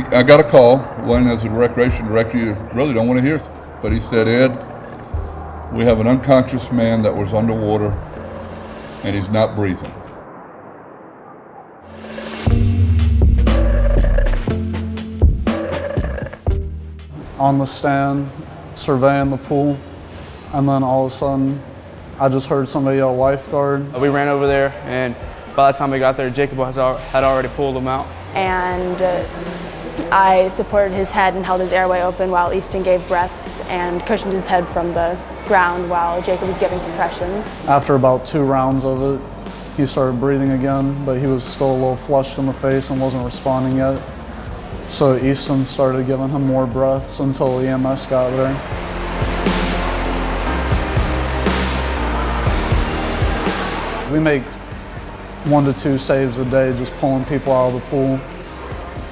I got a call. One as a recreation director, you really don't want to hear it, but he said, Ed, we have an unconscious man that was underwater and he's not breathing. On the stand, surveying the pool, and then all of a sudden, I just heard somebody yell lifeguard. We ran over there, and by the time we got there, Jacob had already pulled him out. And I supported his head and held his airway open while Easton gave breaths and cushioned his head from the ground while Jacob was giving compressions. After about 2 rounds of it, he started breathing again, but he was still a little flushed in the face and wasn't responding yet. So Easton started giving him more breaths until EMS got there. We make 1 to 2 saves a day just pulling people out of the pool.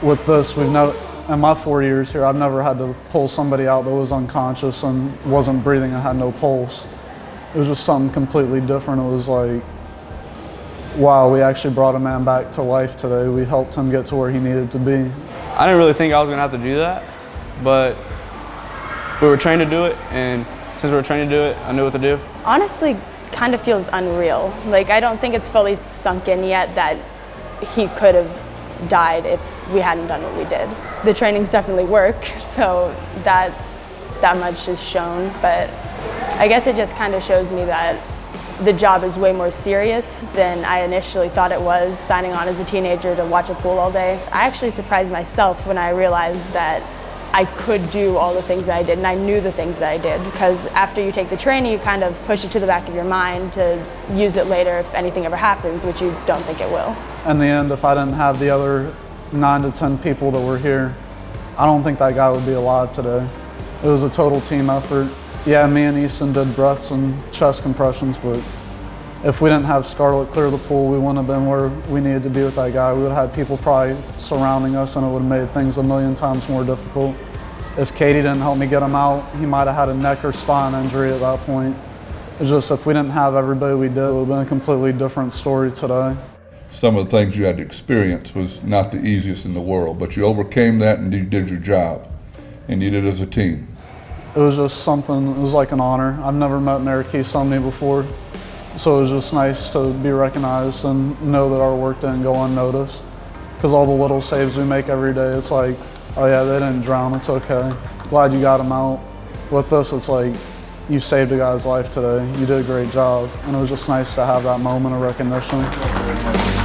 With this, in my 4 years here, I've never had to pull somebody out that was unconscious and wasn't breathing and had no pulse. It was just something completely different. It was like, wow, we actually brought a man back to life today. We helped him get to where he needed to be. I didn't really think I was going to have to do that, but we were trained to do it, and since we were trained to do it, I knew what to do. Honestly, kind of feels unreal. Like, I don't think it's fully sunk in yet that he could have died if we hadn't done what we did. The trainings definitely work, so that much is shown, but I guess it just kind of shows me that the job is way more serious than I initially thought it was, signing on as a teenager to watch a pool all day. I actually surprised myself when I realized that I could do all the things that I did, and I knew the things that I did, because after you take the training, you kind of push it to the back of your mind to use it later if anything ever happens, which you don't think it will. In the end, if I didn't have the other 9 to 10 people that were here, I don't think that guy would be alive today. It was a total team effort. Yeah, me and Easton did breaths and chest compressions, but if we didn't have Scarlett clear the pool, we wouldn't have been where we needed to be with that guy. We would have had people probably surrounding us, and it would have made things a million times more difficult. If Katie didn't help me get him out, he might have had a neck or spine injury at that point. It's just, if we didn't have everybody we did, it would have been a completely different story today. Some of the things you had to experience was not the easiest in the world, but you overcame that and you did your job, and you did it as a team. It was just something, it was like an honor. I've never met Marquis Sumney before, so it was just nice to be recognized and know that our work didn't go unnoticed. Because all the little saves we make every day, it's like, oh yeah, they didn't drown, it's okay. Glad you got them out. With this, it's like, you saved a guy's life today. You did a great job. And it was just nice to have that moment of recognition.